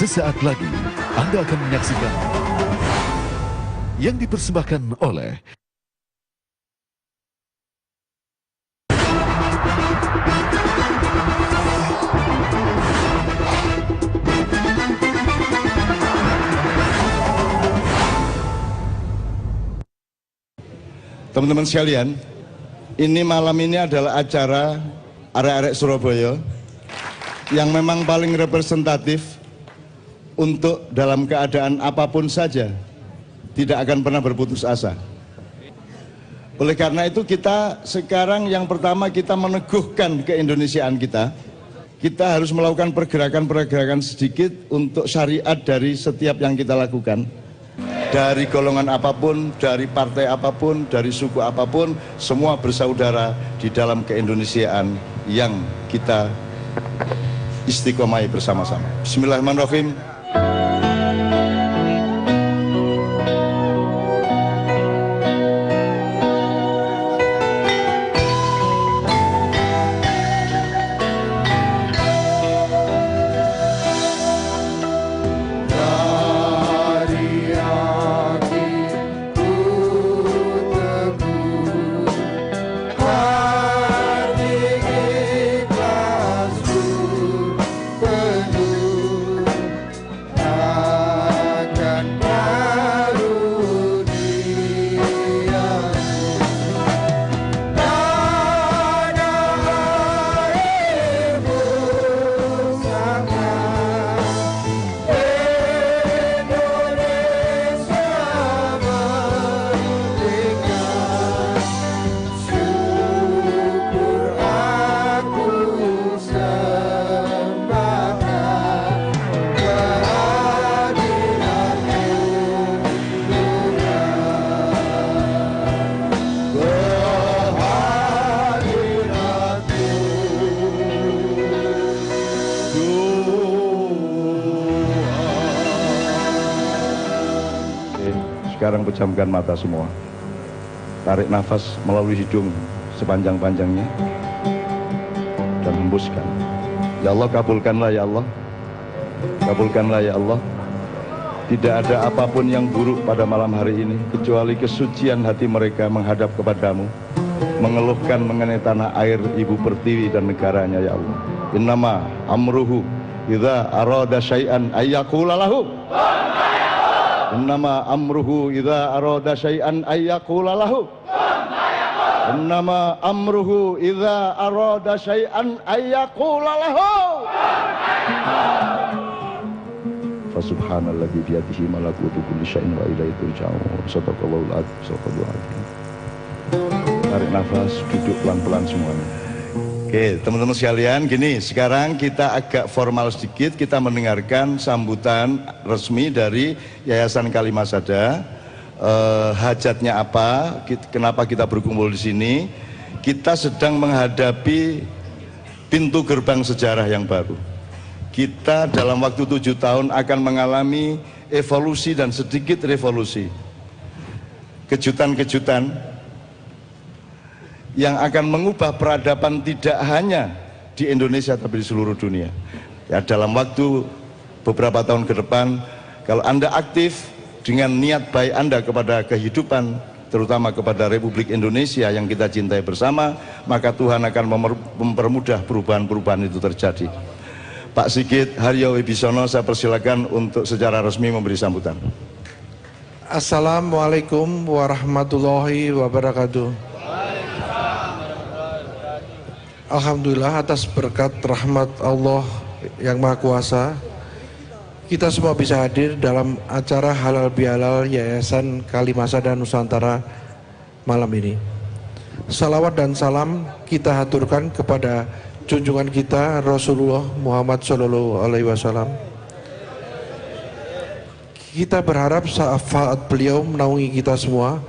Sesaat lagi Anda akan menyaksikan yang dipersembahkan oleh teman-teman sekalian. Ini malam ini adalah acara arek-arek Surabaya yang memang paling representatif untuk dalam keadaan apapun saja tidak akan pernah berputus asa. Oleh karena itu kita sekarang yang pertama kita meneguhkan keindonesiaan kita. Kita harus melakukan pergerakan-pergerakan sedikit untuk syariat dari setiap yang kita lakukan. Dari golongan apapun, dari partai apapun, dari suku apapun, semua bersaudara di dalam keindonesiaan yang kita istiqomai bersama-sama. Bismillahirrahmanirrahim. Sekarang pejamkan mata semua. Tarik nafas melalui hidung sepanjang-panjangnya dan hembuskan. Ya Allah, kabulkanlah ya Allah. Kabulkanlah ya Allah. Tidak ada apapun yang buruk pada malam hari ini kecuali kesucian hati mereka menghadap kepadamu, mengeluhkan mengenai tanah air ibu pertiwi dan negaranya ya Allah. Innama amruhu idza arada syai'an ayyaqula lahu. Innama amruhu idza arada syai'an ayyaqula lahu. Innama amruhu idza arada syai'an ayyaqula lahu. Fa subhanalladzi bi yadihi malakutu kulli syai'in wa ilaihi turja'un. Shadaqallahul adzim. Shadaqallahul adzim. Tarik nafas, duduk pelan-pelan semuanya. Oke, teman-teman sekalian, gini, sekarang kita agak formal sedikit, kita mendengarkan sambutan resmi dari Yayasan Kalimasada. Hajatnya apa? Kenapa kita berkumpul di sini? Kita sedang menghadapi pintu gerbang sejarah yang baru. Kita dalam waktu 7 tahun akan mengalami evolusi dan sedikit revolusi. Kejutan-kejutan yang akan mengubah peradaban tidak hanya di Indonesia tapi di seluruh dunia. Ya, dalam waktu beberapa tahun ke depan, kalau Anda aktif dengan niat baik Anda kepada kehidupan, terutama kepada Republik Indonesia yang kita cintai bersama, maka Tuhan akan mempermudah perubahan-perubahan itu terjadi. Pak Sigit Haryo Wibisono, saya persilakan untuk secara resmi memberi sambutan. Assalamualaikum warahmatullahi wabarakatuh. Alhamdulillah atas berkat rahmat Allah yang Maha Kuasa, kita semua bisa hadir dalam acara Halal Bihalal Yayasan Kalimasada Nusantara malam ini. Salawat dan salam kita haturkan kepada junjungan kita Rasulullah Muhammad Sallallahu Alaihi Wasallam. Kita berharap syafaat beliau menaungi kita semua,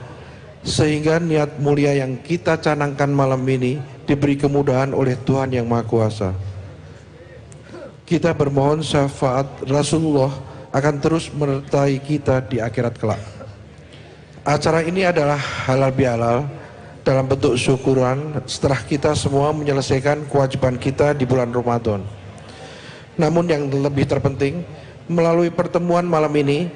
sehingga niat mulia yang kita canangkan malam ini diberi kemudahan oleh Tuhan yang Maha Kuasa. Kita bermohon syafaat Rasulullah akan terus menyertai kita di akhirat kelak. Acara ini adalah halal bihalal dalam bentuk syukuran setelah kita semua menyelesaikan kewajiban kita di bulan Ramadan. Namun yang lebih terpenting, Melalui pertemuan malam ini,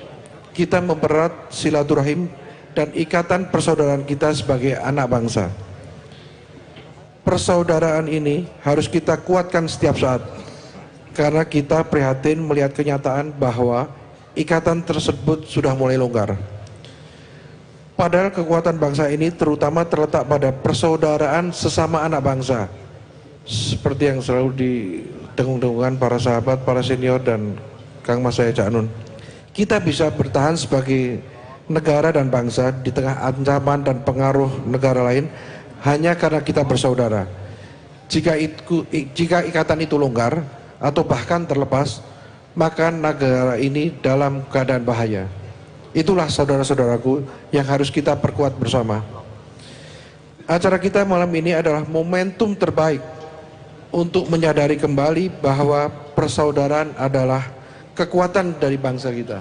kita mempererat silaturahim dan ikatan persaudaraan kita sebagai anak bangsa. Persaudaraan ini harus kita kuatkan setiap saat, karena kita prihatin melihat kenyataan bahwa ikatan tersebut sudah mulai longgar. Padahal kekuatan bangsa ini terutama terletak pada persaudaraan sesama anak bangsa, seperti yang selalu didengung-dengungkan para sahabat, para senior, dan Kang Mas saya Cak Nun. Kita bisa bertahan sebagai negara dan bangsa di tengah ancaman dan pengaruh negara lain hanya karena kita bersaudara. Jika ikatan itu longgar atau bahkan terlepas, maka negara ini dalam keadaan bahaya. Itulah saudara-saudaraku yang harus kita perkuat bersama. Acara kita malam ini adalah momentum terbaik untuk menyadari kembali bahwa persaudaraan adalah kekuatan dari bangsa kita,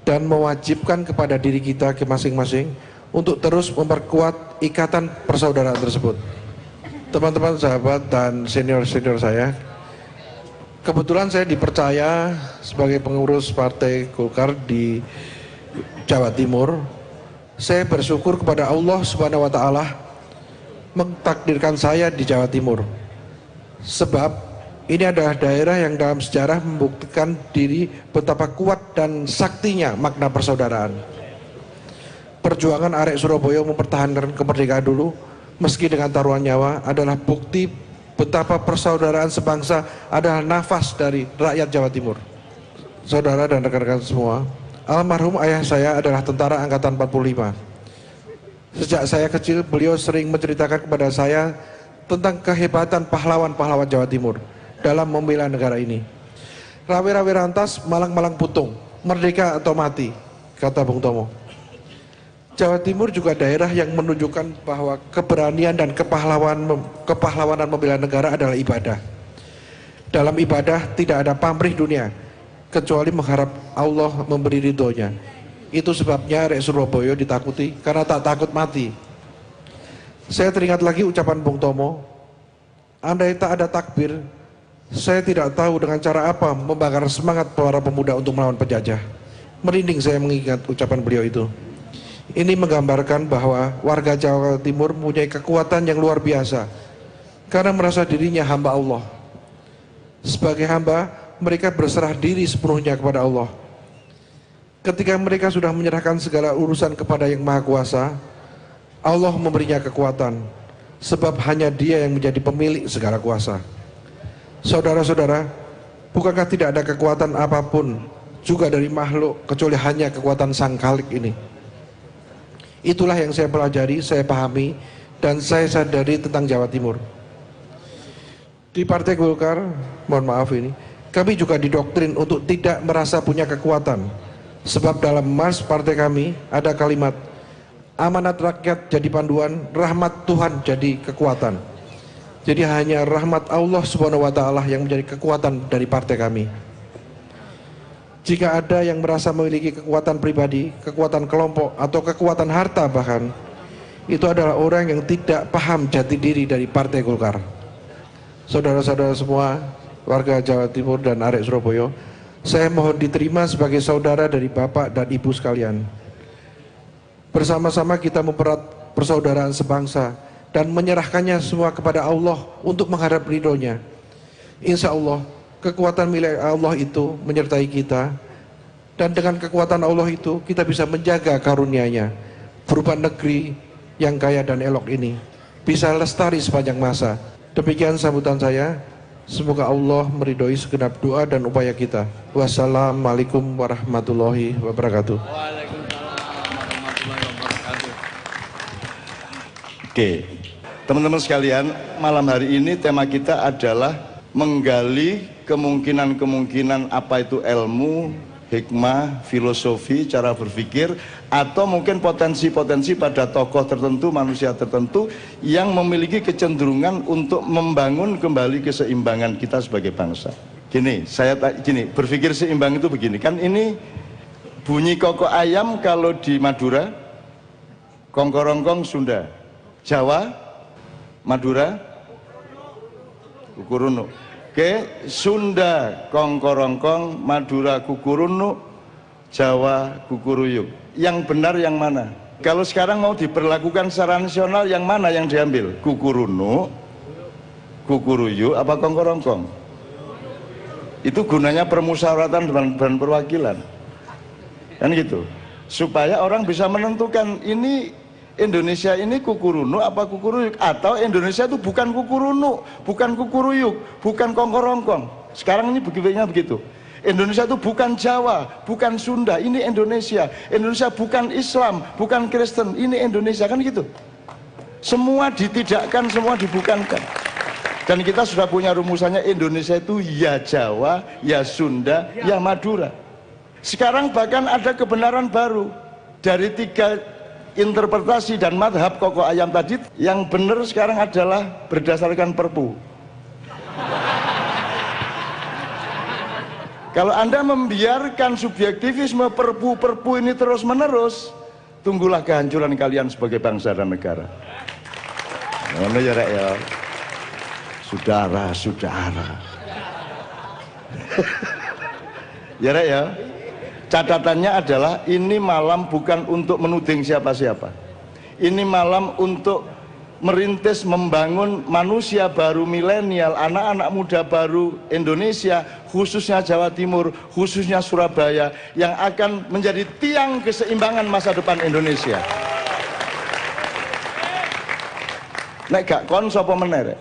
dan mewajibkan kepada diri kita masing-masing untuk terus memperkuat ikatan persaudaraan tersebut. Teman-teman, sahabat, dan senior-senior saya, kebetulan saya dipercaya sebagai pengurus Partai Golkar di Jawa Timur. Saya bersyukur kepada Allah Subhanahu wa Ta'ala mentakdirkan saya di Jawa Timur, sebab ini adalah daerah yang dalam sejarah membuktikan diri betapa kuat dan saktinya makna persaudaraan. Perjuangan arek Surabaya mempertahankan kemerdekaan dulu, meski dengan taruhan nyawa, adalah bukti betapa persaudaraan sebangsa adalah nafas dari rakyat Jawa Timur. Saudara dan rekan-rekan semua, almarhum ayah saya adalah tentara angkatan 45. Sejak saya kecil, beliau sering menceritakan kepada saya tentang kehebatan pahlawan-pahlawan Jawa Timur dalam membela negara ini. Rawe-rawe rantas, malang-malang putung, merdeka atau mati, kata Bung Tomo. Jawa Timur juga daerah yang menunjukkan bahwa keberanian dan kepahlawanan membela negara adalah ibadah. Dalam ibadah tidak ada pamrih dunia, kecuali mengharap Allah memberi ridhonya. Itu sebabnya Rek Surabaya ditakuti karena tak takut mati. Saya teringat lagi ucapan Bung Tomo, andai tak ada takbir, saya tidak tahu dengan cara apa membakar semangat para pemuda untuk melawan penjajah. Merinding saya mengingat ucapan beliau itu. Ini menggambarkan bahwa warga Jawa Timur mempunyai kekuatan yang luar biasa karena merasa dirinya hamba Allah. Sebagai hamba, mereka berserah diri sepenuhnya kepada Allah. Ketika mereka sudah menyerahkan segala urusan kepada Yang Maha Kuasa, Allah memberinya kekuatan, sebab hanya Dia yang menjadi pemilik segala kuasa. Saudara-saudara, bukankah tidak ada kekuatan apapun juga dari makhluk kecuali hanya kekuatan Sang Khalik ini? Itulah yang saya pelajari, saya pahami, dan saya sadari tentang Jawa Timur. Di Partai Golkar, mohon maaf ini, kami juga didoktrin untuk tidak merasa punya kekuatan, sebab dalam mars partai kami ada kalimat, amanat rakyat jadi panduan, rahmat Tuhan jadi kekuatan. Jadi hanya rahmat Allah Subhanahu wa Ta'ala yang menjadi kekuatan dari partai kami. Jika ada yang merasa memiliki kekuatan pribadi, kekuatan kelompok, atau kekuatan harta bahkan, itu adalah orang yang tidak paham jati diri dari Partai Golkar. Saudara-saudara semua, warga Jawa Timur dan arek Surabaya, saya mohon diterima sebagai saudara dari Bapak dan Ibu sekalian. Bersama-sama kita mempererat persaudaraan sebangsa dan menyerahkannya semua kepada Allah untuk mengharap ridhonya. Insya Allah, kekuatan milik Allah itu menyertai kita, dan dengan kekuatan Allah itu kita bisa menjaga karunia-Nya berupa negeri yang kaya dan elok ini bisa lestari sepanjang masa. Demikian sambutan saya. Semoga Allah meridhoi segenap doa dan upaya kita. Wassalamualaikum warahmatullahi wabarakatuh. Oke, teman-teman sekalian, malam hari ini tema kita adalah menggali kemungkinan-kemungkinan apa itu ilmu, hikmah, filosofi, cara berpikir, atau mungkin potensi-potensi pada tokoh tertentu, manusia tertentu yang memiliki kecenderungan untuk membangun kembali keseimbangan kita sebagai bangsa. Gini, berpikir seimbang itu begini, kan ini bunyi kokok ayam kalau di Madura, kongkorongkong Sunda, Jawa, Madura, kukuruno. Oke, Sunda kongkorongkong, Madura kukurunu, Jawa kukuruyuk. Yang benar yang mana? Kalau sekarang mau diberlakukan secara nasional, yang mana yang diambil? Kukurunu, kukuruyuk, apa kongkorongkong? Itu gunanya permusyawaratan dan perwakilan, kan gitu, supaya orang bisa menentukan ini Indonesia ini kukurunu apa kukuruyuk, atau Indonesia itu bukan kukurunu, bukan kukuruyuk, bukan kongkorongkong. Sekarang ini begitu. Indonesia itu bukan Jawa, bukan Sunda, ini Indonesia. Indonesia bukan Islam, bukan Kristen, ini Indonesia, kan gitu. Semua ditidakkan, semua dibukankan. Dan kita sudah punya rumusannya, Indonesia itu ya Jawa, ya Sunda, ya Madura. Sekarang bahkan ada kebenaran baru dari 3 interpretasi dan madhab Koko Ayam tadi. Yang benar sekarang adalah berdasarkan Perpu. Kalau Anda membiarkan subjektivisme perpu ini terus menerus, tunggulah kehancuran kalian sebagai bangsa dan negara. Ngono ya rek ya. Saudara-saudara. Ya rek ya. Catatannya adalah ini malam bukan untuk menuding siapa-siapa. Ini malam untuk merintis membangun manusia baru milenial, anak-anak muda baru Indonesia, khususnya Jawa Timur, khususnya Surabaya, yang akan menjadi tiang keseimbangan masa depan Indonesia. Nek gak kon sapa meneh rek?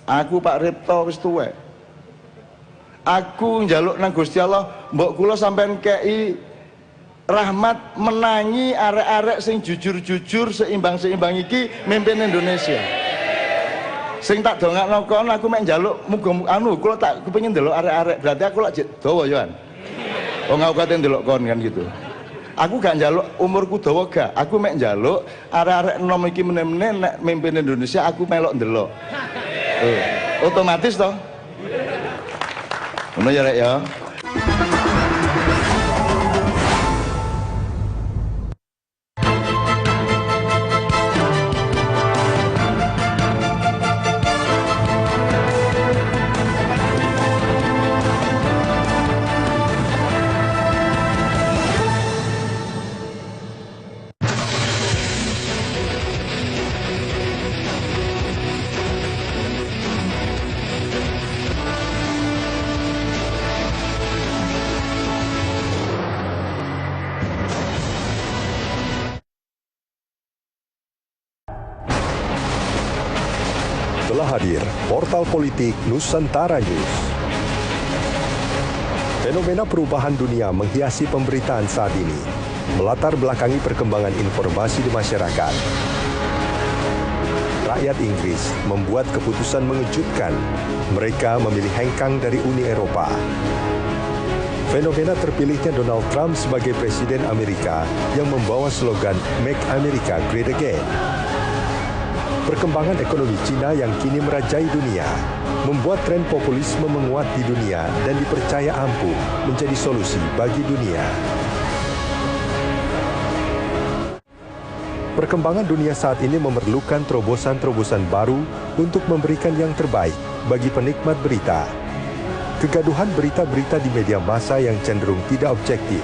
Aku Pak Ripto wis tuwek. Aku njaluk nang Gusti Allah, mbok kula sampean kei rahmat menangi arek-arek sing jujur-jujur seimbang-seimbang iki mimpin Indonesia. Sing tak dongakno kon aku mek njaluk muga kula tak kepengin ndelok arek-arek, berarti aku lak dawa yo kan. Wong aku kate ndelok kon kan gitu. Aku gak njaluk umurku dawa gak, aku mek njaluk arek-arek enom iki meneh-meneh nek mimpin Indonesia aku melok ndelok. Otomatis toh. Ngono ya rek ya. Telah hadir Portal Politik Nusantara News. Fenomena perubahan dunia menghiasi pemberitaan saat ini, melatar belakangi perkembangan informasi di masyarakat. Rakyat Inggris membuat keputusan mengejutkan. Mereka memilih hengkang dari Uni Eropa. Fenomena terpilihnya Donald Trump sebagai Presiden Amerika yang membawa slogan Make America Great Again. Perkembangan ekonomi Cina yang kini merajai dunia membuat tren populisme menguat di dunia dan dipercaya ampuh menjadi solusi bagi dunia. Perkembangan dunia saat ini memerlukan terobosan-terobosan baru untuk memberikan yang terbaik bagi penikmat berita. Kegaduhan berita-berita di media massa yang cenderung tidak objektif,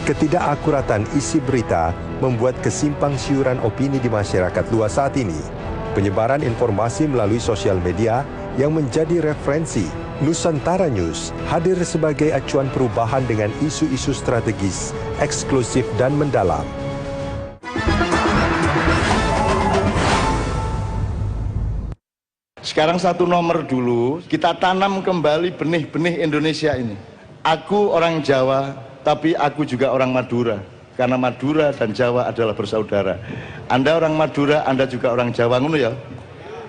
ketidakakuratan isi berita membuat kesimpang siuran opini di masyarakat luas saat ini. Penyebaran informasi melalui sosial media yang menjadi referensi, Nusantara News hadir sebagai acuan perubahan dengan isu-isu strategis, eksklusif dan mendalam. Sekarang satu nomor dulu, kita tanam kembali benih-benih Indonesia ini. Aku orang Jawa, tapi aku juga orang Madura. Karena Madura dan Jawa adalah bersaudara. Anda orang Madura, Anda juga orang Jawa, ngono ya.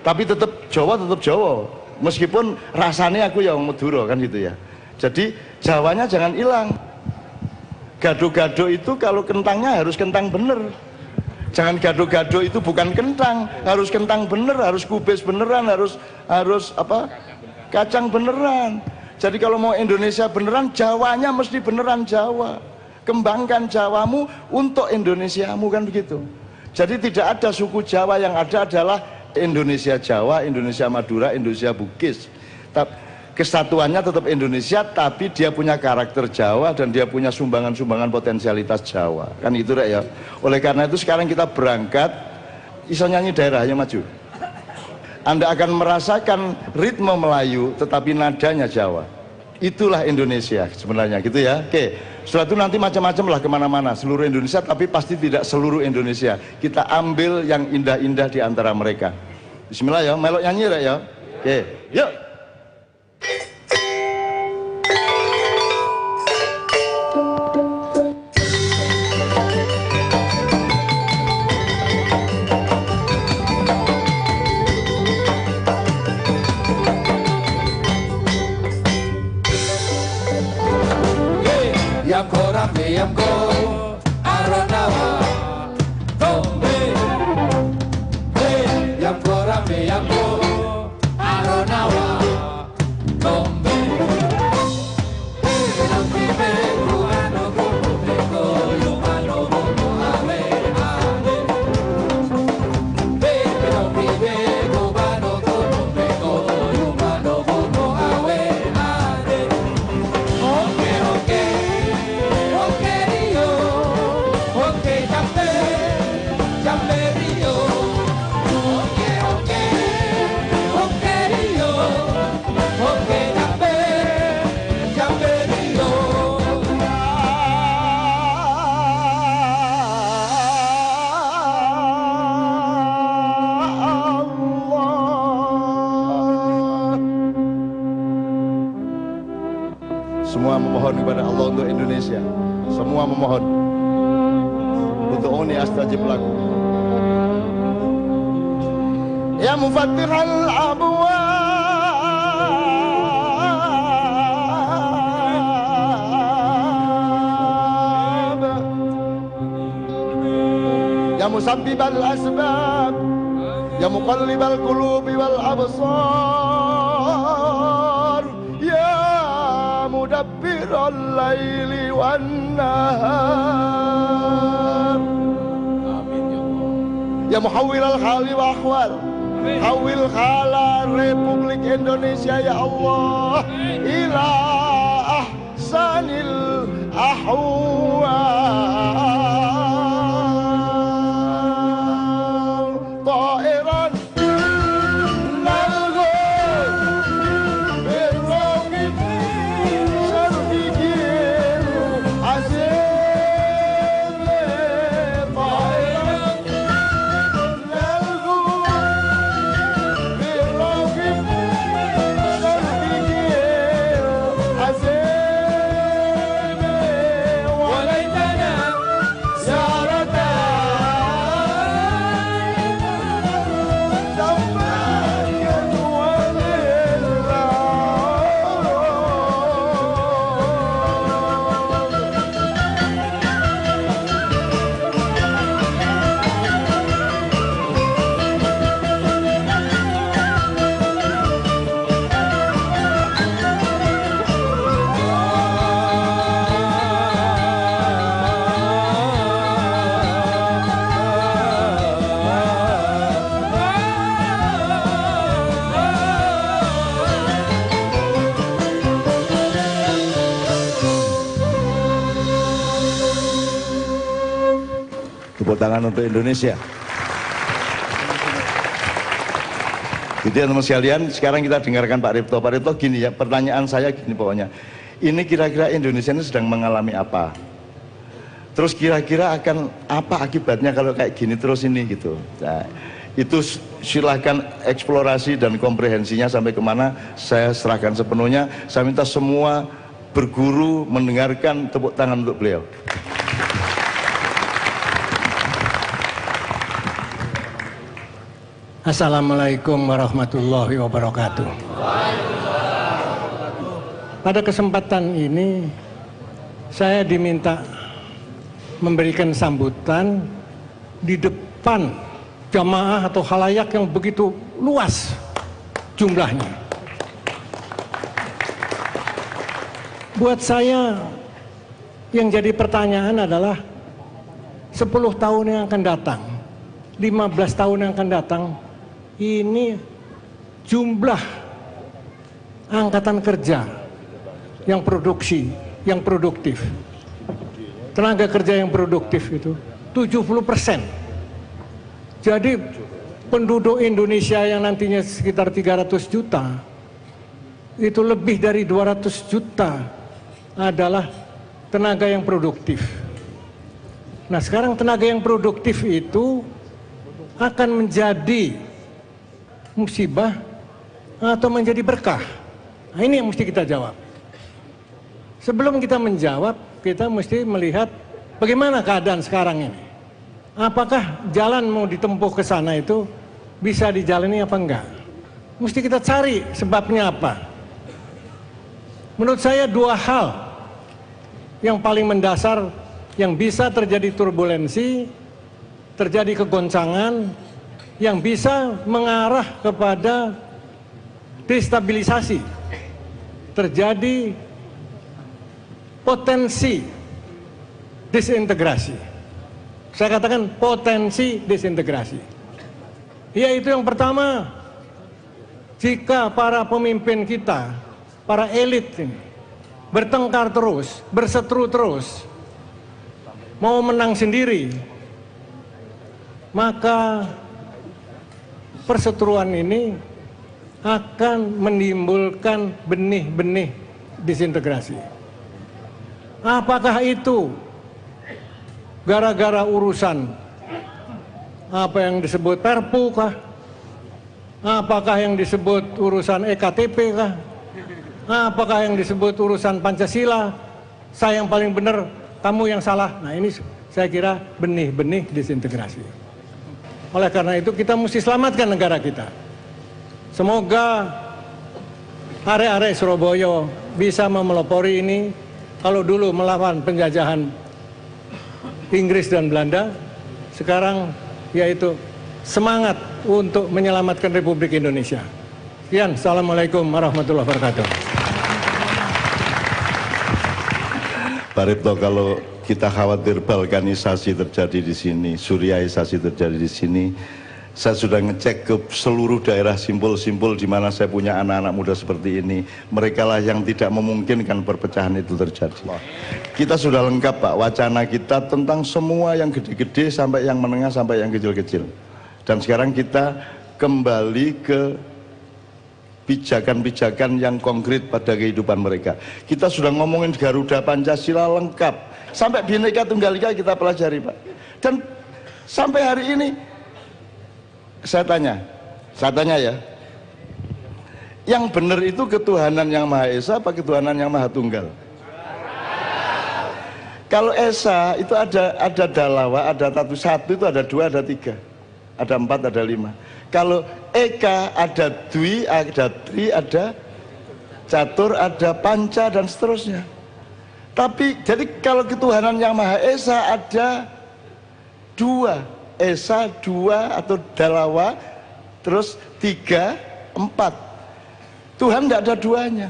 Tapi tetap Jawa, meskipun rasanya aku ya orang Madura kan gitu ya. Jadi Jawanya jangan hilang. Gado-gado itu kalau kentangnya harus kentang bener. Jangan gado-gado itu bukan kentang, harus kentang bener, harus kubis beneran, harus apa? Kacang beneran. Jadi kalau mau Indonesia beneran, Jawanya mesti beneran Jawa. Kembangkan Jawamu untuk Indonesiamu, kan begitu. Jadi tidak ada suku Jawa, yang ada adalah Indonesia Jawa, Indonesia Madura, Indonesia Bugis. Kesatuannya tetap Indonesia, tapi dia punya karakter Jawa dan dia punya sumbangan-sumbangan potensialitas Jawa. Kan itu Rek ya. Oleh karena itu sekarang kita berangkat, iso nyanyi daerah, ayo maju. Anda akan merasakan ritme Melayu tetapi nadanya Jawa. Itulah Indonesia sebenarnya gitu ya. Oke, setelah itu nanti macam-macam lah kemana-mana, seluruh Indonesia, tapi pasti tidak seluruh Indonesia. Kita ambil yang indah-indah di antara mereka. Bismillah ya, melok nyanyi Rek ya. Oke, yuk. Yamko Aronawa Tombe Yamko Rambe Yamko Aronawa Tombe Nampi Beku Ano Kumu Beko Lumano Kumu Awe Ane Nampi Beku Ano Kumu Beko Lumano Kumu Awe Ane Oke oke Oke Rio, oke Jambe, Jambe Rio. Oke oke, oke Rio, oke Jambe, Jambe Rio. Semua memohon kepada Allah untuk Indonesia. Semua memohon untuk Uni astajib lagu. Ya mufattihal abwab, ya musabbibal asbab, ya muqallibal qulubi wal absar, ya mudabbiral laili wan nahar. Amin ya Allah. Ya muhawwilal hali wa ahwal, hawil hala Republik Indonesia ya Allah ila ahsanil ahwal. Ta'iran tepuk tangan untuk Indonesia. Jadi teman sekalian, sekarang kita dengarkan Pak Ripto. Pak Ripto gini ya, pertanyaan saya gini pokoknya. Ini kira-kira Indonesia ini sedang mengalami apa? Terus kira-kira akan apa akibatnya kalau kayak gini terus ini gitu. Nah, itu silahkan eksplorasi dan komprehensinya sampai kemana saya serahkan sepenuhnya. Saya minta semua berguru mendengarkan, tepuk tangan untuk beliau. Assalamualaikum warahmatullahi wabarakatuh. Pada kesempatan ini saya diminta memberikan sambutan di depan jamaah atau khalayak yang begitu luas jumlahnya. Buat saya yang jadi pertanyaan adalah 10 tahun yang akan datang, 15 tahun yang akan datang, ini jumlah angkatan kerja yang produksi, yang produktif. Tenaga kerja yang produktif itu 70%. Jadi penduduk Indonesia yang nantinya sekitar 300 juta, itu lebih dari 200 juta adalah tenaga yang produktif. Nah, sekarang tenaga yang produktif itu akan menjadi musibah atau menjadi berkah. Nah, ini yang mesti kita jawab. Sebelum kita menjawab, kita mesti melihat bagaimana keadaan sekarang ini. Apakah jalan mau ditempuh ke sana itu bisa dijalani apa enggak? Mesti kita cari sebabnya apa. Menurut saya dua hal yang paling mendasar yang bisa terjadi turbulensi, terjadi kegoncangan, yang bisa mengarah kepada destabilisasi, terjadi potensi disintegrasi. Saya katakan potensi disintegrasi. Yaitu yang pertama, jika para pemimpin kita, para elit ini bertengkar terus, berseteru terus, mau menang sendiri, maka perseteruan ini akan menimbulkan benih-benih disintegrasi. Apakah itu gara-gara urusan apa yang disebut Perpu kah? Apakah yang disebut urusan EKTP kah? Apakah yang disebut urusan Pancasila? Saya yang paling benar, kamu yang salah. Nah, ini saya kira benih-benih disintegrasi. Oleh karena itu kita mesti selamatkan negara kita. Semoga arek-arek Surabaya bisa memelopori ini. Kalau dulu melawan penjajahan Inggris dan Belanda, sekarang yaitu semangat untuk menyelamatkan Republik Indonesia. Sekian, Assalamualaikum warahmatullahi wabarakatuh. Pak Ripto, kalau kita khawatir balkanisasi terjadi di sini, suryaisasi terjadi di sini, saya sudah ngecek ke seluruh daerah simpul-simpul di mana saya punya anak-anak muda seperti ini. Mereka lah yang tidak memungkinkan perpecahan itu terjadi. Kita sudah lengkap, Pak, wacana kita tentang semua yang gede-gede sampai yang menengah sampai yang kecil-kecil. Dan sekarang kita kembali ke pijakan-pijakan yang konkret pada kehidupan mereka. Kita sudah ngomongin Garuda Pancasila lengkap. Sampai Bhinneka Tunggal Ika kita pelajari, Pak. Dan sampai hari ini saya tanya ya, yang benar itu ketuhanan yang Maha Esa apa ketuhanan yang Maha Tunggal? Kalau Esa itu ada Dalawa, ada satu itu ada dua, ada tiga, ada empat, ada lima. Kalau Eka ada Dwi, ada Tri, ada Catur, ada Panca dan seterusnya. Tapi jadi kalau ketuhanan yang Maha Esa ada dua, Esa dua atau Dalawa, terus tiga, empat. Tuhan tidak ada duanya.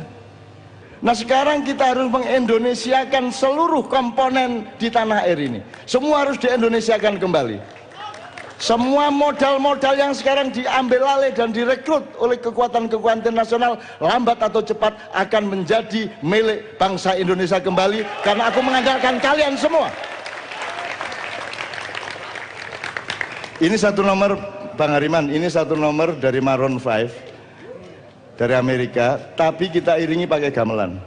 Nah, sekarang kita harus mengindonesiakan seluruh komponen di tanah air ini. Semua harus diindonesiakan kembali. Semua modal-modal yang sekarang diambil alih dan direkrut oleh kekuatan-kekuatan internasional lambat atau cepat akan menjadi milik bangsa Indonesia kembali, karena aku mengandalkan kalian semua. Ini satu nomor, Bang Hariman, ini satu nomor dari Maroon 5 dari Amerika, tapi kita iringi pakai gamelan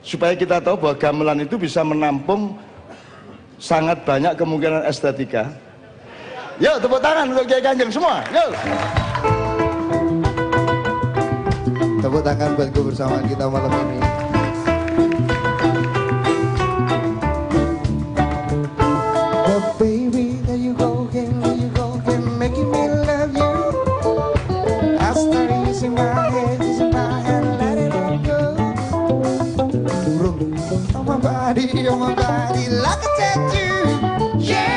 supaya kita tahu bahwa gamelan itu bisa menampung sangat banyak kemungkinan estetika. Yuk, tepuk tangan untuk Kiai Kanjeng semua. Yuk. Tepuk tangan buat kebersamaan kita malam ini. Oh baby, there you go again, making me love you. I start using my head, let it all go. On my body, like a tattoo. Yeah.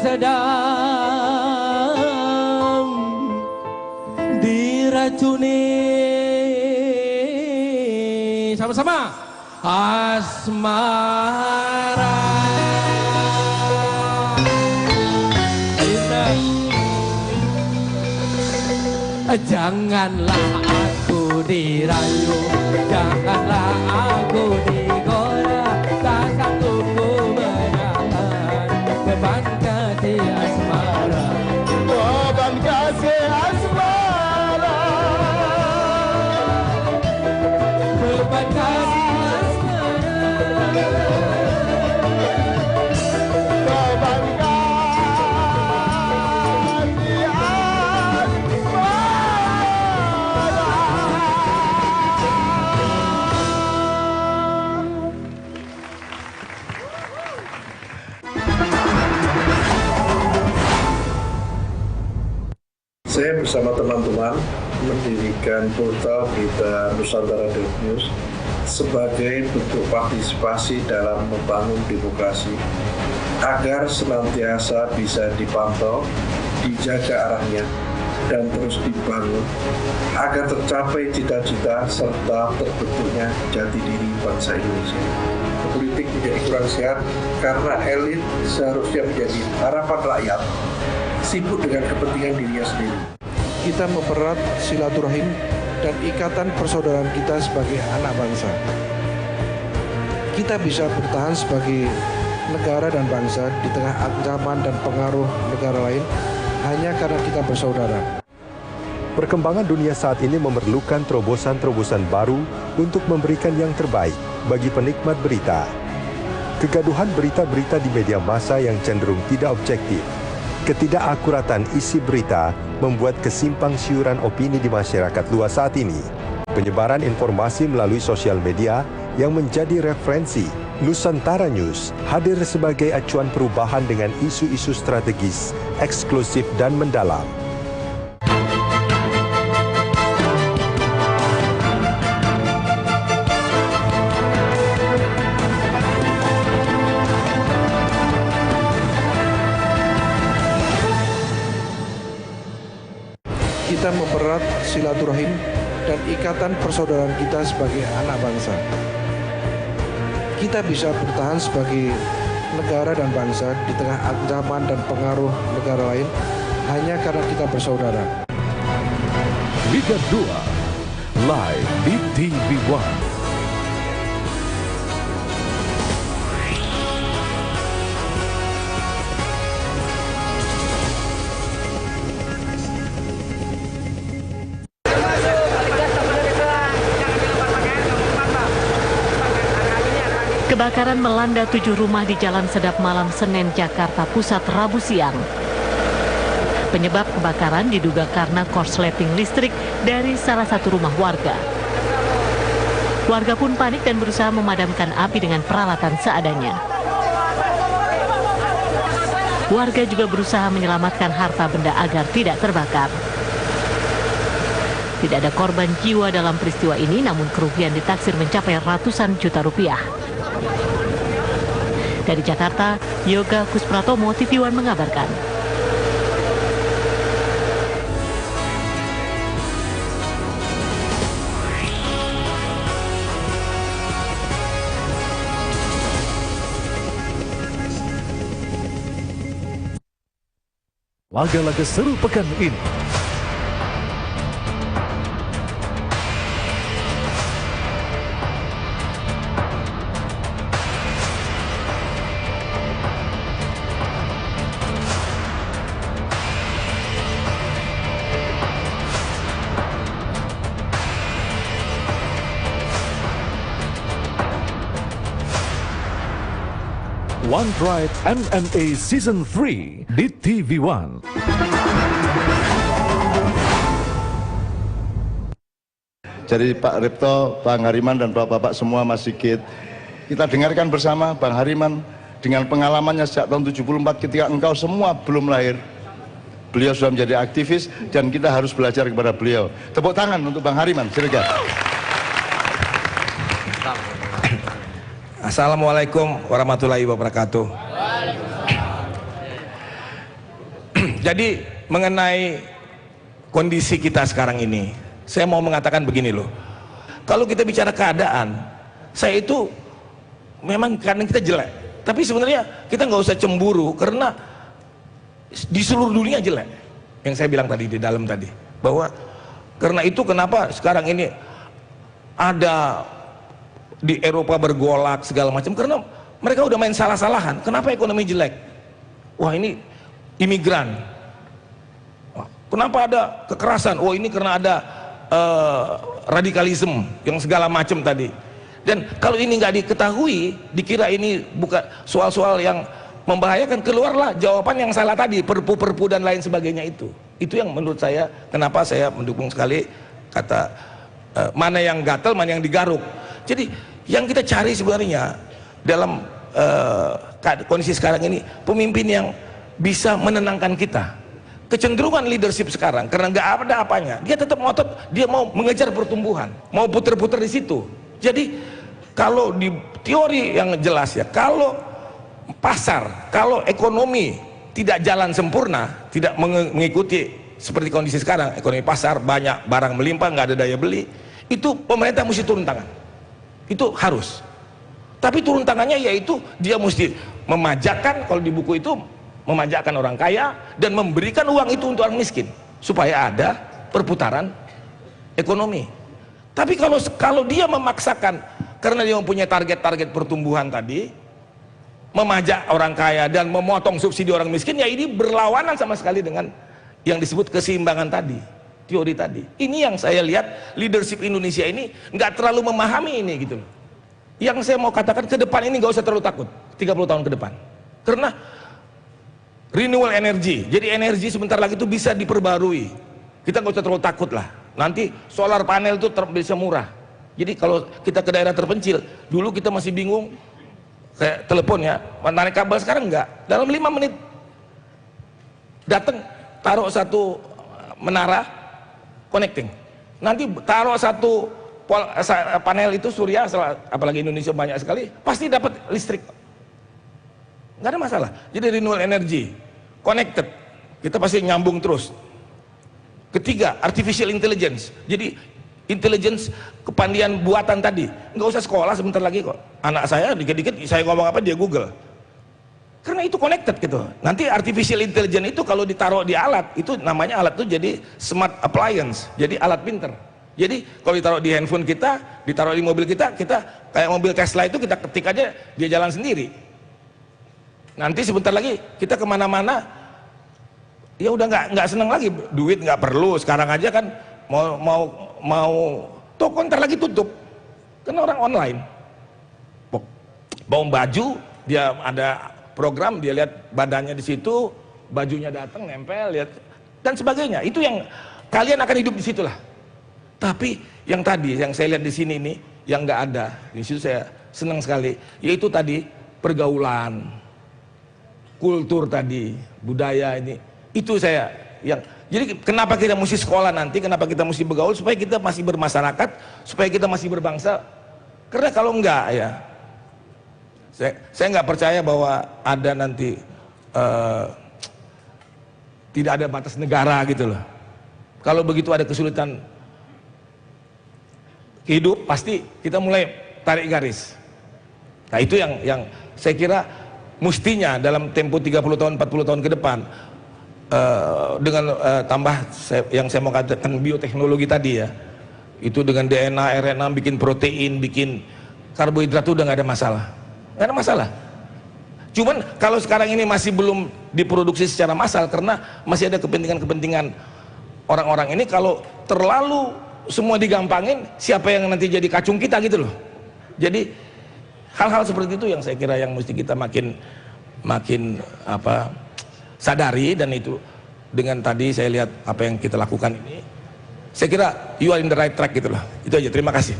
sedang diracuni. Sama-sama asmara. Janganlah aku dirayu, janganlah aku digoda, tak sanggup ku menahan beban kasih asmara. Beban kasih asmara, Beban kasih asmara, beban kasih Saya bersama teman-teman mendirikan portal berita Nusantara.news sebagai bentuk partisipasi dalam membangun demokrasi agar senantiasa bisa dipantau, dijaga arahnya, dan terus dibangun agar tercapai cita-cita serta terbentuknya jati diri bangsa Indonesia. Politik menjadi kurang sehat karena elit seharusnya menjadi harapan rakyat, sibuk dengan kepentingan dirinya sendiri. Kita mempererat silaturahim dan ikatan persaudaraan kita sebagai anak bangsa. Kita bisa bertahan sebagai negara dan bangsa di tengah ancaman dan pengaruh negara lain hanya karena kita bersaudara. Perkembangan dunia saat ini memerlukan terobosan-terobosan baru untuk memberikan yang terbaik bagi penikmat berita. Kegaduhan berita-berita di media massa yang cenderung tidak objektif, ketidakakuratan isi berita membuat kesimpang siuran opini di masyarakat luas saat ini. Penyebaran informasi melalui sosial media yang menjadi referensi Nusantara News hadir sebagai acuan perubahan dengan isu-isu strategis, eksklusif dan mendalam. Kita mempererat silaturahim dan ikatan persaudaraan kita sebagai anak bangsa. Kita bisa bertahan sebagai negara dan bangsa di tengah ancaman dan pengaruh negara lain hanya karena kita bersaudara. Liga 2 live di TV One. Kebakaran melanda 7 rumah di Jalan Sedap Malam Senen, Jakarta Pusat, Rabu siang. Penyebab kebakaran diduga karena korsleting listrik dari salah satu rumah warga. Warga pun panik dan berusaha memadamkan api dengan peralatan seadanya. Warga juga berusaha menyelamatkan harta benda agar tidak terbakar. Tidak ada korban jiwa dalam peristiwa ini, namun kerugian ditaksir mencapai ratusan juta rupiah. Dari Jakarta, Yoga Kuspratomo, TV One mengabarkan. Laga-laga seru pekan ini. One Pride MMA Season 3 di TV One. Jadi Pak Ripto, Bang Hariman dan Bapak-Bapak semua, Mas Sigit, kita dengarkan bersama Bang Hariman dengan pengalamannya sejak tahun 74 ketika engkau semua belum lahir. Beliau sudah menjadi aktivis dan kita harus belajar kepada beliau. Tepuk tangan untuk Bang Hariman, silakan. Assalamualaikum warahmatullahi wabarakatuh. Jadi mengenai kondisi kita sekarang ini, saya mau mengatakan begini loh. Kalau kita bicara keadaan, saya itu memang kadang kita jelek. Tapi sebenarnya kita nggak usah cemburu karena di seluruh dunia jelek. Yang saya bilang tadi di dalam tadi, bahwa karena itu kenapa sekarang ini ada di Eropa bergolak segala macam, karena mereka udah main salah-salahan. Kenapa ekonomi jelek? Wah, ini imigran. Wah, kenapa ada kekerasan? Oh, ini karena ada radikalisme yang segala macam tadi. Dan kalau ini nggak diketahui, dikira ini bukan soal-soal yang membahayakan, keluarlah jawaban yang salah tadi, perpu-perpu dan lain sebagainya itu. Itu yang menurut saya, kenapa saya mendukung sekali kata mana yang gatal, mana yang digaruk. Jadi yang kita cari sebenarnya dalam kondisi sekarang ini, pemimpin yang bisa menenangkan kita. Kecenderungan leadership sekarang, karena nggak ada apanya, dia tetap ngotot, dia mau mengejar pertumbuhan, mau puter-puter di situ. Jadi kalau di teori yang jelas ya, kalau pasar, kalau ekonomi tidak jalan sempurna, tidak mengikuti seperti kondisi sekarang, ekonomi pasar banyak barang melimpah, nggak ada daya beli, itu pemerintah mesti turun tangan. Itu harus. Tapi turun tangannya yaitu dia mesti memajakkan, kalau di buku itu memajakkan orang kaya dan memberikan uang itu untuk orang miskin supaya ada perputaran ekonomi. Tapi kalau dia memaksakan karena dia mempunyai target-target pertumbuhan tadi, memajak orang kaya dan memotong subsidi orang miskin, ya ini berlawanan sama sekali dengan yang disebut keseimbangan tadi, teori tadi. Ini yang saya lihat leadership Indonesia ini nggak terlalu memahami ini gitu loh. Yang saya mau katakan ke depan ini nggak usah terlalu takut 30 tahun ke depan, karena renewable energy, jadi energi sebentar lagi itu bisa diperbarui. Kita nggak usah terlalu takut lah. Nanti solar panel itu bisa murah. Jadi kalau kita ke daerah terpencil, dulu kita masih bingung kayak telepon ya, menarik kabel, sekarang enggak. Dalam 5 menit datang, taruh satu menara connecting. Nanti taruh satu panel itu surya, apalagi Indonesia banyak sekali, pasti dapat listrik. Nggak ada masalah. Jadi renewable energy, connected, kita pasti nyambung terus. Ketiga, artificial intelligence. Jadi intelligence, kepandian buatan tadi, nggak usah sekolah sebentar lagi kok. Anak saya dikit-dikit saya ngomong apa dia Google. Karena itu connected gitu. Nanti artificial intelligence itu kalau ditaruh di alat, itu namanya alat itu jadi smart appliance, jadi alat pinter. Jadi kalau ditaruh di handphone kita, ditaruh di mobil kita kayak mobil Tesla itu kita ketik aja dia jalan sendiri. Nanti sebentar lagi kita kemana-mana ya udah nggak seneng lagi, duit nggak perlu. Sekarang aja kan mau toko ntar lagi tutup karena orang online. Bawa baju, dia ada program, dia lihat badannya di situ, bajunya datang nempel, lihat dan sebagainya. Itu yang kalian akan hidup di situlah. Tapi yang tadi yang saya lihat di sini ini yang nggak ada di situ, saya senang sekali, yaitu tadi pergaulan, kultur tadi, budaya ini, itu saya yang, jadi kenapa kita mesti sekolah nanti, kenapa kita mesti bergaul, supaya kita masih bermasyarakat, supaya kita masih berbangsa. Karena kalau enggak ya, saya nggak percaya bahwa ada nanti tidak ada batas negara gitu loh. Kalau begitu ada kesulitan hidup, pasti kita mulai tarik garis. Nah itu yang saya kira mestinya dalam tempo 30 tahun 40 tahun ke depan, dengan tambah yang saya mau katakan bioteknologi tadi ya, itu dengan DNA, RNA, bikin protein, bikin karbohidrat, itu udah nggak ada masalah, nggak ada masalah. Cuman kalau sekarang ini masih belum diproduksi secara massal karena masih ada kepentingan-kepentingan orang-orang ini. Kalau terlalu semua digampangin, siapa yang nanti jadi kacung kita gitu loh. Jadi hal-hal seperti itu yang saya kira yang mesti kita makin sadari. Dan itu dengan tadi saya lihat apa yang kita lakukan ini, saya kira you are in the right track gitu loh. Itu aja, terima kasih.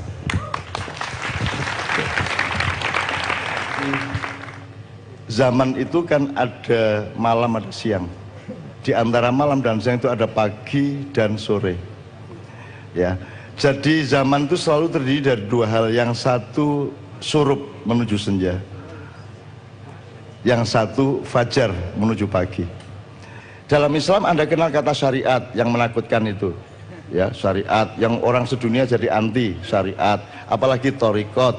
Zaman itu kan ada malam, ada siang. Di antara malam dan siang itu ada pagi dan sore. Ya, jadi zaman itu selalu terdiri dari dua hal. Yang satu surup menuju senja, yang satu fajar menuju pagi. Dalam Islam Anda kenal kata syariat yang menakutkan itu. Ya, syariat yang orang sedunia jadi anti syariat, apalagi thariqat,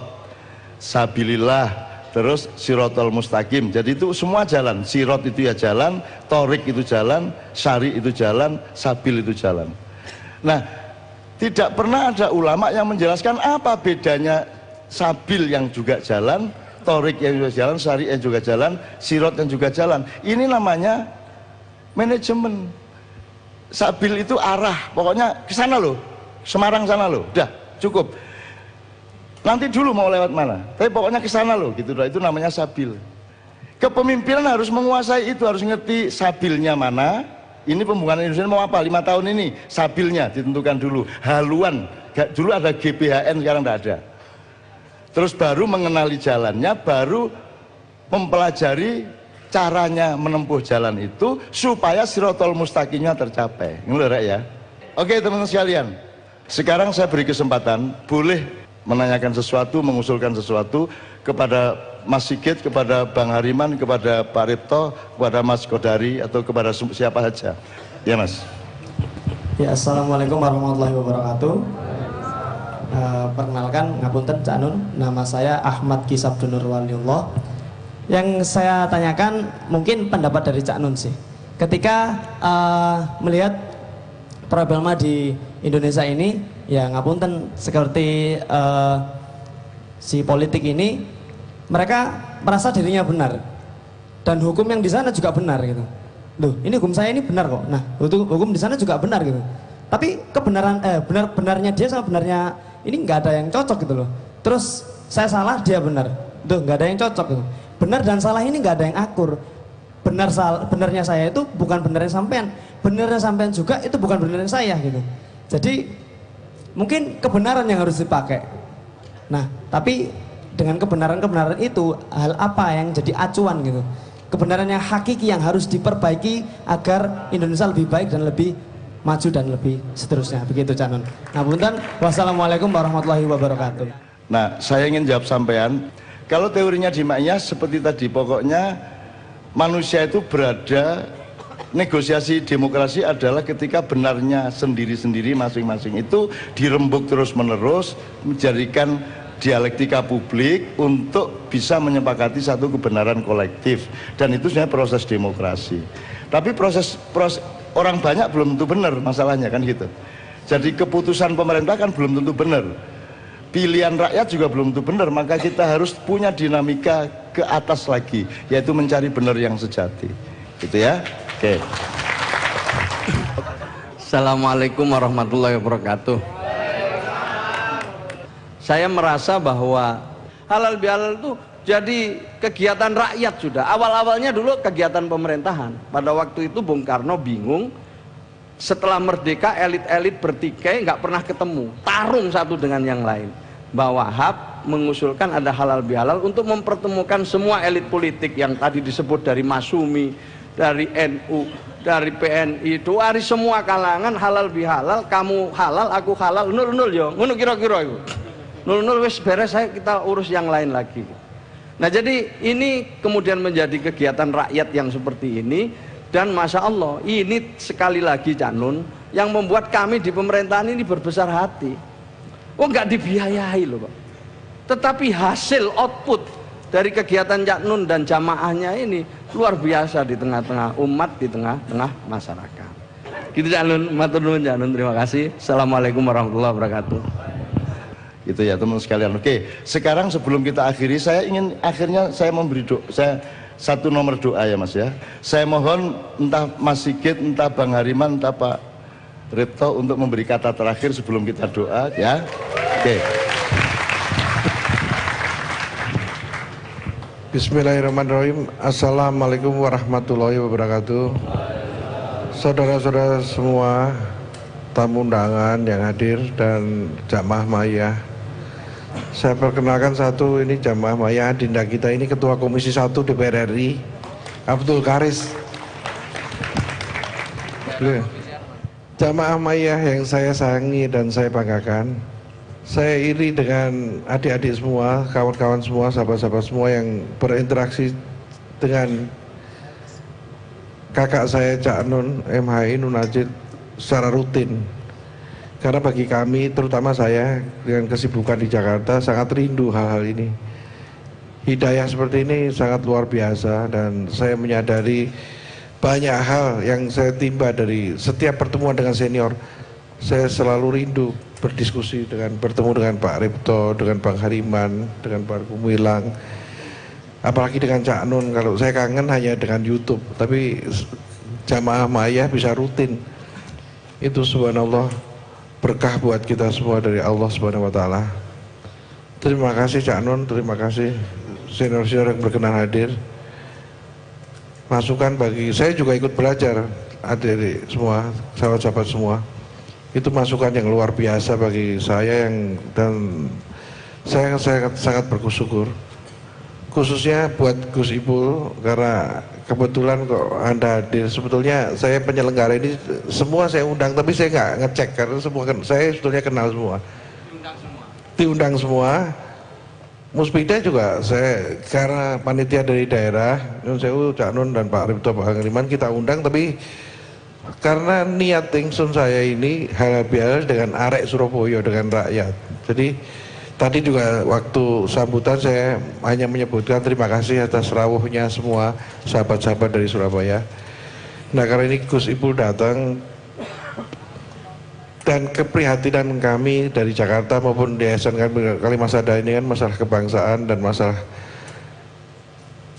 sabilillah, terus sirotol mustaqim. Jadi itu semua jalan. Sirot itu ya jalan, thariq itu jalan, syari itu jalan, sabil itu jalan. Nah, tidak pernah ada ulama yang menjelaskan apa bedanya sabil yang juga jalan, thariq yang juga jalan, syari yang juga jalan, sirot yang juga jalan. Ini namanya manajemen. Sabil itu arah, pokoknya ke sana loh, Semarang sana loh, udah cukup. Nanti dulu mau lewat mana, tapi pokoknya ke sana loh, gitu. Itu namanya sabil. Kepemimpinan harus menguasai itu, harus ngerti sabilnya mana. Ini pembangunan Indonesia mau apa? 5 tahun ini sabilnya ditentukan dulu. Haluan, dulu ada GBHN, sekarang tidak ada. Terus baru mengenali jalannya, baru mempelajari caranya menempuh jalan itu supaya sirotol mustaqimnya tercapai. Ini Rek ya. Oke teman-teman sekalian, sekarang saya beri kesempatan boleh menanyakan sesuatu, mengusulkan sesuatu kepada Mas Sigit, kepada Bang Hariman, kepada Pak Ripto, kepada Mas Kodari, atau kepada siapa saja. Ya Mas. Ya, Assalamualaikum warahmatullahi wabarakatuh. Perkenalkan, ngapunten Cak Nun, nama saya Ahmad Kisabdunur Waliullah. Yang saya tanyakan mungkin pendapat dari Cak Nun sih. Ketika melihat problema di Indonesia ini, ya ngapunten seperti si politik ini, mereka merasa dirinya benar dan hukum yang di sana juga benar gitu. Loh, ini hukum saya ini benar kok. Nah, hukum di sana juga benar gitu. Tapi kebenaran benar-benarnya dia sama benarnya ini nggak ada yang cocok gitu loh. Terus saya salah, dia benar. Tuh, nggak ada yang cocok gitu. Benar dan salah ini nggak ada yang akur. Benarnya saya itu bukan benarnya sampean, benarnya sampean juga itu bukan benarnya saya gitu. Jadi mungkin kebenaran yang harus dipakai. Nah, tapi dengan kebenaran-kebenaran itu hal apa yang jadi acuan gitu? Kebenaran yang hakiki yang harus diperbaiki agar Indonesia lebih baik dan lebih maju dan lebih seterusnya. Begitu Cak Nun. Nah, punten. Wassalamualaikum warahmatullahi wabarakatuh. Nah, saya ingin jawab sampean. Kalau teorinya di Ma'iyah seperti tadi, pokoknya manusia itu berada, negosiasi demokrasi adalah ketika benarnya sendiri-sendiri masing-masing itu dirembuk terus-menerus, menjadikan dialektika publik untuk bisa menyepakati satu kebenaran kolektif. Dan itu sebenarnya proses demokrasi. Tapi proses orang banyak belum tentu benar masalahnya kan gitu. Jadi keputusan pemerintah kan belum tentu benar. Pilihan rakyat juga belum tentu benar, maka kita harus punya dinamika ke atas lagi, yaitu mencari benar yang sejati. Gitu ya. Oke. Assalamualaikum warahmatullahi wabarakatuh. Saya merasa bahwa halal bihalal itu jadi kegiatan rakyat sudah. Awal-awalnya dulu kegiatan pemerintahan. Pada waktu itu Bung Karno bingung. Setelah merdeka elit-elit bertikai nggak pernah ketemu, tarung satu dengan yang lain. Mbak Wahab mengusulkan ada halal bihalal untuk mempertemukan semua elit politik yang tadi disebut dari Masumi, dari NU, dari PNI, dari semua kalangan halal bihalal, kamu halal, aku halal, nul yo, ngono kira-kira itu. Nul wis beres, saya kita urus yang lain lagi. Nah jadi ini kemudian menjadi kegiatan rakyat yang seperti ini. Dan Masya Allah, ini sekali lagi Cak Nun yang membuat kami di pemerintahan ini berbesar hati. Oh nggak dibiayai loh Pak. Tetapi hasil output dari kegiatan Cak Nun dan jamaahnya ini luar biasa di tengah-tengah umat, di tengah-tengah masyarakat. Gitu Cak Nun, matur nuwun Cak Nun, terima kasih. Assalamualaikum warahmatullahi wabarakatuh. Gitu ya teman sekalian. Oke, sekarang sebelum kita akhiri, saya ingin akhirnya saya memberi doa. Satu nomor doa ya Mas ya. Saya mohon entah Mas Sigit, entah Bang Hariman, entah Pak Ripto untuk memberi kata terakhir sebelum kita doa ya. Oke. Bismillahirrahmanirrahim. Assalamualaikum warahmatullahi wabarakatuh. Saudara-saudara semua, tamu undangan yang hadir dan jamaah Ma'iyah. Saya perkenalkan satu, ini jamaah Ma'iyah Adinda kita ini Ketua Komisi 1 DPR RI Abdul Karis. Jamaah Ma'iyah yang saya sayangi dan saya banggakan, saya iri dengan adik-adik semua, kawan-kawan semua, sahabat-sahabat semua yang berinteraksi dengan kakak saya Cak Nun MHI Nun Ajit secara rutin. Karena bagi kami, terutama saya dengan kesibukan di Jakarta, sangat rindu hal-hal ini. Hidayah seperti ini sangat luar biasa dan saya menyadari banyak hal yang saya timba dari setiap pertemuan dengan senior. Saya selalu rindu berdiskusi bertemu dengan Pak Ripto, dengan Bang Hariman, dengan Pak Gumilang, apalagi dengan Cak Nun. Kalau saya kangen hanya dengan YouTube, tapi jamaah Maya bisa rutin. Itu subhanallah berkah buat kita semua dari Allah Subhanahu wa taala. Terima kasih Cak Nun, terima kasih senior-senior yang berkenan hadir. Masukan bagi saya juga ikut belajar, adik-adik semua, sahabat-sahabat semua. Itu masukan yang luar biasa bagi saya dan saya sangat bersyukur. Khususnya buat Gus Ipul karena kebetulan kok Anda hadir. Sebetulnya saya penyelenggara ini semua saya undang, tapi saya nggak ngecek karena semua saya sebetulnya kenal semua. Diundang semua. Muspida juga saya karena panitia dari daerah, Nyun Sewu, Cak Nun dan Pak Ripto, Pak Hangriman kita undang, tapi karena niat ingsun saya ini halal bihalal dengan arek Surabaya, dengan rakyat. Jadi tadi juga waktu sambutan saya hanya menyebutkan terima kasih atas rawuhnya semua sahabat-sahabat dari Surabaya. Nah karena ini Gus Ipul datang dan keprihatinan kami dari Jakarta maupun di Yayasan Kalimasada ini kan masalah kebangsaan dan masalah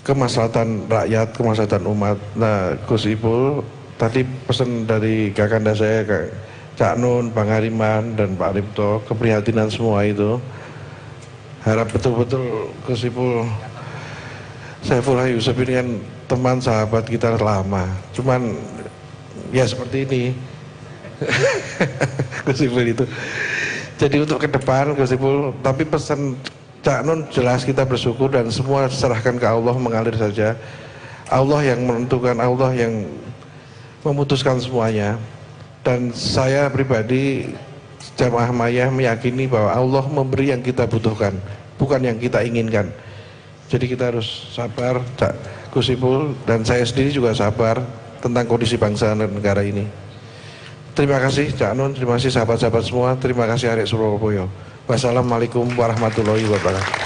kemaslahatan rakyat, kemaslahatan umat. Nah Gus Ipul tadi pesan dari kakanda saya Cak Nun, Bang Hariman dan Pak Ripto, keprihatinan semua itu. Harap betul-betul Gus Ipul Saifullah Yusuf ini kan teman sahabat kita lama, cuman ya seperti ini Gus Ipul itu. Jadi untuk ke depan Gus Ipul, tapi pesan Cak Nun jelas kita bersyukur dan semua serahkan ke Allah, mengalir saja. Allah yang menentukan, Allah yang memutuskan semuanya. Dan saya pribadi jamaah Maya meyakini bahwa Allah memberi yang kita butuhkan, bukan yang kita inginkan. Jadi kita harus sabar, Gus Ipul dan saya sendiri juga sabar tentang kondisi bangsa dan negara ini. Terima kasih Cak Nun, terima kasih sahabat-sahabat semua, terima kasih arek Surabaya. Wassalamualaikum warahmatullahi wabarakatuh.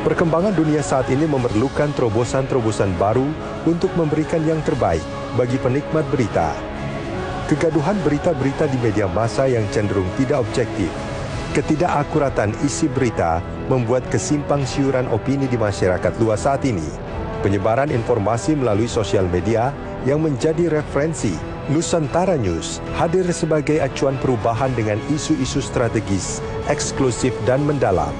Perkembangan dunia saat ini memerlukan terobosan-terobosan baru untuk memberikan yang terbaik bagi penikmat berita. Kegaduhan berita-berita di media massa yang cenderung tidak objektif, ketidakakuratan isi berita membuat kesimpang siuran opini di masyarakat luas saat ini. Penyebaran informasi melalui sosial media yang menjadi referensi, Nusantara News hadir sebagai acuan perubahan dengan isu-isu strategis, eksklusif dan mendalam.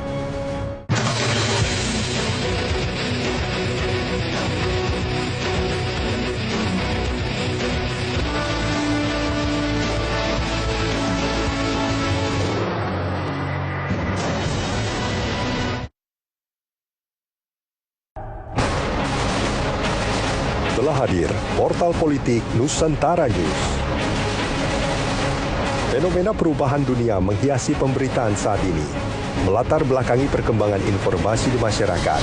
Telah hadir portal politik Nusantara News. Fenomena perubahan dunia menghiasi pemberitaan saat ini, melatar belakangi perkembangan informasi di masyarakat.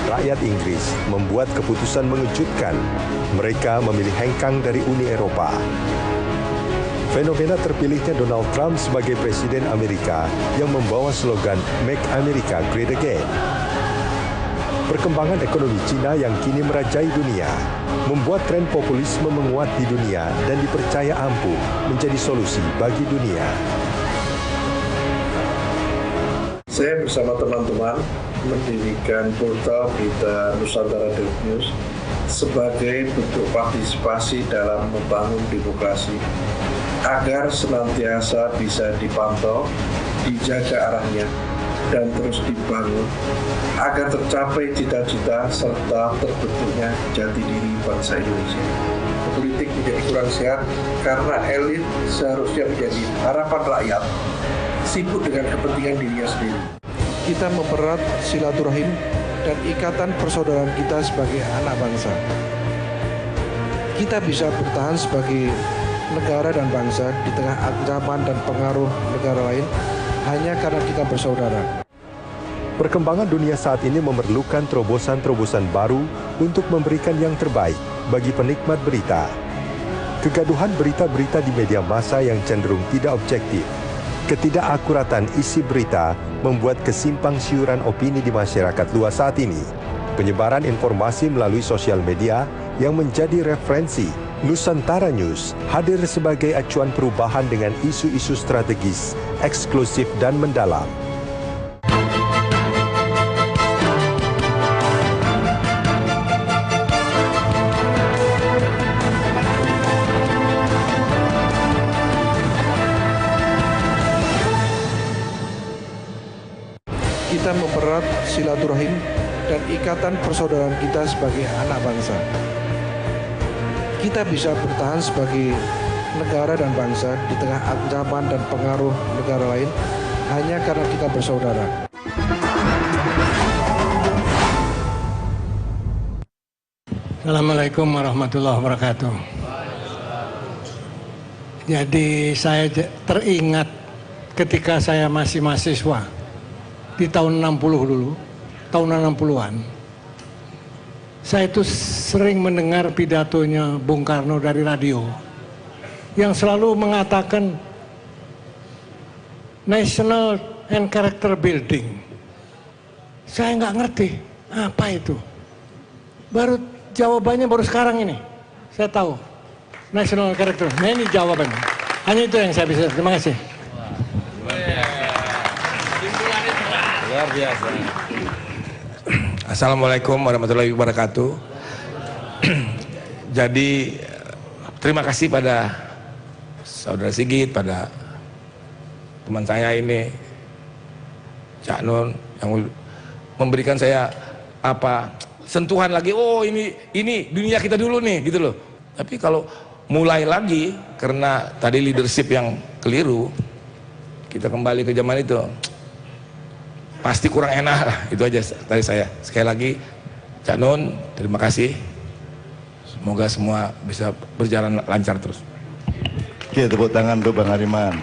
Rakyat Inggris membuat keputusan mengejutkan. Mereka memilih hengkang dari Uni Eropa. Fenomena terpilihnya Donald Trump sebagai Presiden Amerika yang membawa slogan Make America Great Again. Perkembangan ekonomi Cina yang kini merajai dunia membuat tren populisme menguat di dunia dan dipercaya ampuh menjadi solusi bagi dunia. Saya bersama teman-teman mendirikan portal berita Nusantara News sebagai bentuk partisipasi dalam membangun demokrasi agar senantiasa bisa dipantau, dijaga arahnya, dan terus dibangun agar tercapai cita-cita serta terbentuknya jati diri bangsa Indonesia. Politik menjadi kurang sehat karena elit seharusnya menjadi harapan rakyat sibuk dengan kepentingan dirinya sendiri. Kita mempererat silaturahim dan ikatan persaudaraan kita sebagai anak bangsa. Kita bisa bertahan sebagai negara dan bangsa di tengah ancaman dan pengaruh negara lain hanya karena kita bersaudara. Perkembangan dunia saat ini memerlukan terobosan-terobosan baru untuk memberikan yang terbaik bagi penikmat berita. Kegaduhan berita-berita di media massa yang cenderung tidak objektif, ketidakakuratan isi berita membuat kesimpang siuran opini di masyarakat luas saat ini. Penyebaran informasi melalui sosial media yang menjadi referensi Nusantara News hadir sebagai acuan perubahan dengan isu-isu strategis, eksklusif dan mendalam. Kita mempererat silaturahim dan ikatan persaudaraan kita sebagai anak bangsa. Kita bisa bertahan sebagai negara dan bangsa di tengah ancaman dan pengaruh negara lain hanya karena kita bersaudara. Assalamualaikum warahmatullahi wabarakatuh. Jadi saya teringat ketika saya masih mahasiswa di tahun 60 dulu, tahun 60-an. Saya itu sering mendengar pidatonya Bung Karno dari radio yang selalu mengatakan national and character building. Saya nggak ngerti apa itu. Baru jawabannya baru sekarang ini. Saya tahu national character. Nah ini jawabannya. Hanya itu yang saya bisa. Terima kasih. Luar biasa. Assalamualaikum warahmatullahi wabarakatuh. Jadi terima kasih pada Saudara Sigit, pada teman saya ini Cak Nun yang memberikan saya sentuhan lagi. Oh ini dunia kita dulu nih gitu loh. Tapi kalau mulai lagi karena tadi leadership yang keliru, kita kembali ke zaman itu. Pasti kurang enak. Itu aja dari saya. Sekali lagi Cak Nun, terima kasih. Semoga semua bisa berjalan lancar terus. Oke, tepuk tangan untuk Bang Hariman.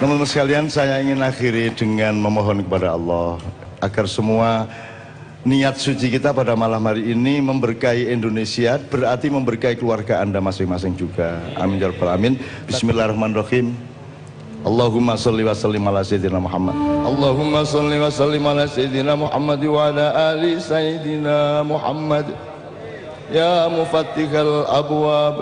Teman-teman sekalian, saya ingin akhiri dengan memohon kepada Allah agar semua niat suci kita pada malam hari ini memberkahi Indonesia, berarti memberkahi keluarga Anda masing-masing juga. Amin ya rabbal alamin. Bismillahirrahmanirrahim. Allahumma salli wa sallim ala sayyidina Muhammad. Allahumma salli wa sallim ala sayyidina Muhammad wa ala ali sayyidina Muhammad. Ya mufattihal abwab,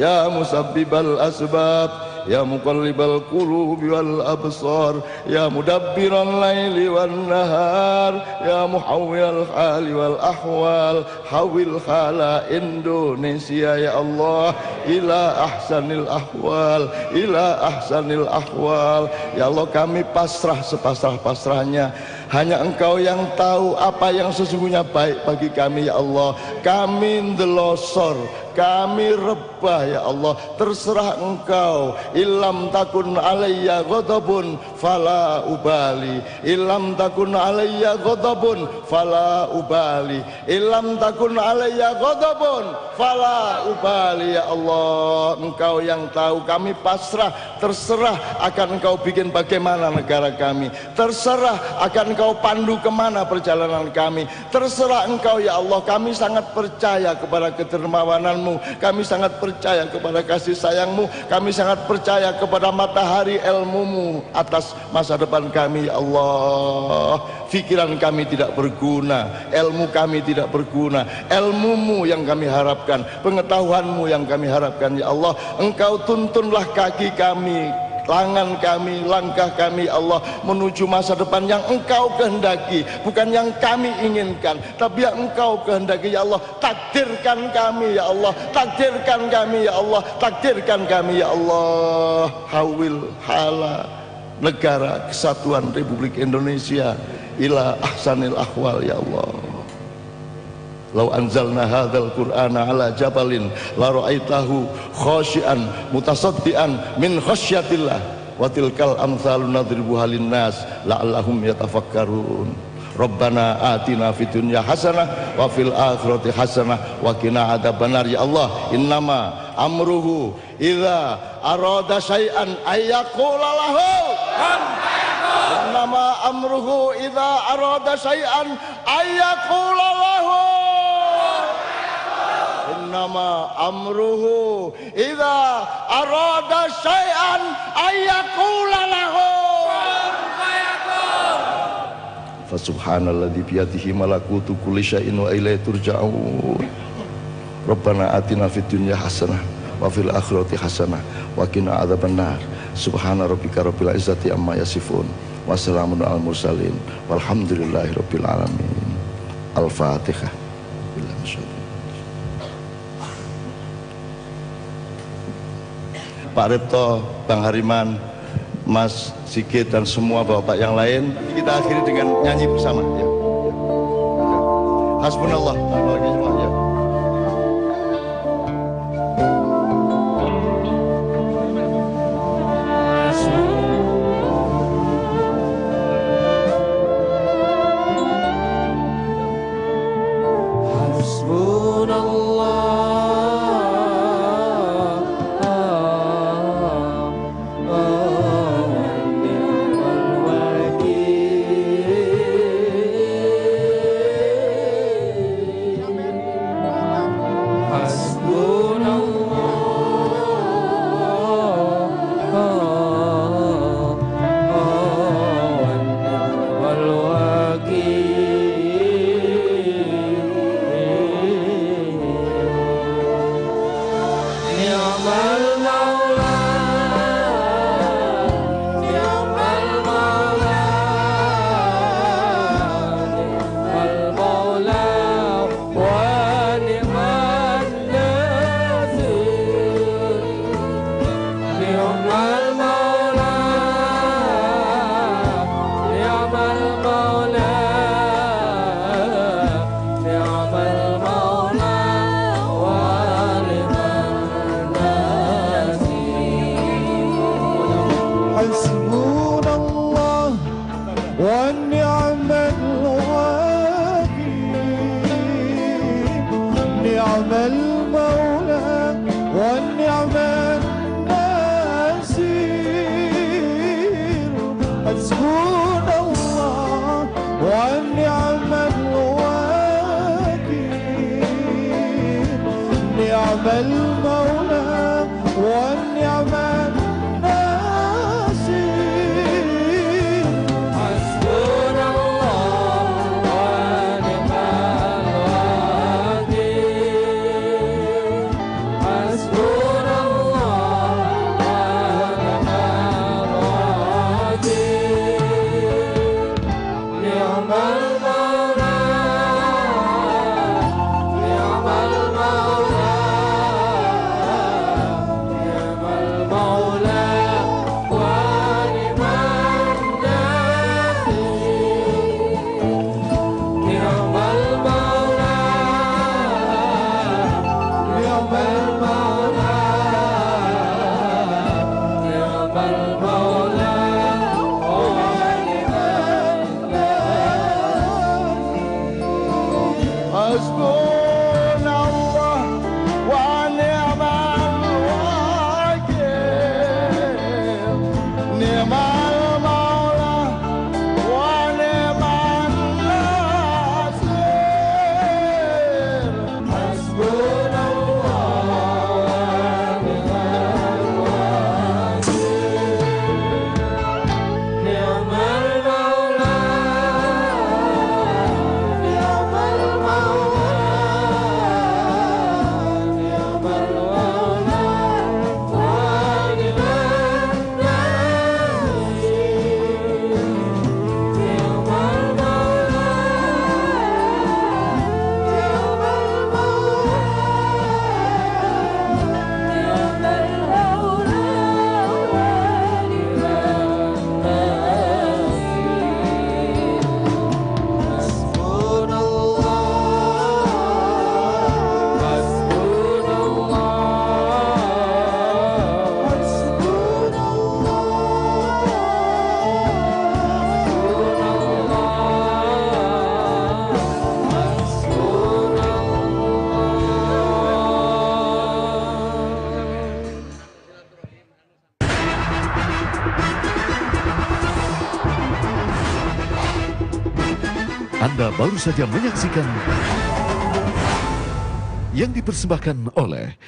ya musabbibal asbab, ya muqallibal qulubi wal absar, ya mudabbiral laili wan nahar, ya muhawwilal hali wal ahwal, hawil hala Indonesia ya Allah ila ahsanil ahwal, ila ahsanil ahwal. Ya Allah, kami pasrah sepasrah-pasrahnya. Hanya Engkau yang tahu apa yang sesungguhnya baik bagi kami ya Allah. Kami ndelosor, kami rebah ya Allah, terserah Engkau. Ilam takun alayya ghadabun fala ubali, ilam takun alayya ghadabun fala ubali, ilam takun alayya ghadabun fala ubali ya Allah. Engkau yang tahu, kami pasrah, terserah akan Engkau bikin bagaimana negara kami, terserah akan Engkau pandu kemana perjalanan kami, terserah Engkau ya Allah. Kami sangat percaya kepada kedermawananmu, kami sangat percaya kepada kasih sayangmu, kami sangat percaya kepada matahari ilmumu atas masa depan kami ya Allah. Pikiran kami tidak berguna, ilmu kami tidak berguna, ilmumu yang kami harapkan, pengetahuanmu yang kami harapkan ya Allah. Engkau tuntunlah kaki kami, tangan kami, langkah kami Allah menuju masa depan yang Engkau kehendaki, bukan yang kami inginkan, tapi yang Engkau kehendaki ya Allah. Takdirkan kami ya Allah, takdirkan kami ya Allah, takdirkan kami ya Allah. Hawil hala negara kesatuan Republik Indonesia ila ahsanil ahwal ya Allah. Lau anzalna hadzal qur'ana ala jabalin la ra'aitahu khashian mutasaddian min khasyatillah. wa tilkal amsalu nadribuha linnas la'allahum yatafakkarun. Rabbana atina fid dunya hasanah wa fil akhirati hasanah wa qina adzabannar. Ya Allah, innama amruhu idza arada syai'an ayyaqula lahu kun fayakun. Innama amruhu idza arada syai'an ayyaqula lahu kun fayakun. Innama amruhu idza arada syai'an ayyaqula lahu Fasubhanalladzi biyadihi malakutu kulli syai'in wa ilaihi turja'un. Rabbana atina fid dunya hasanah wa fil akhirati hasanah wa qina adzabannar. Subhana rabbika rabbil izzati amma yasifun wa salamun alal mursalin walhamdulillahi rabbil alamin. Al-Fatihah. Pak Repto, Bang Hariman, Mas Sigit dan semua bapak yang lain, kita akhiri dengan nyanyi bersama ya. Hasbunallah wa ni'mal wakil ya. Mau Anda baru saja menyaksikan yang dipersembahkan oleh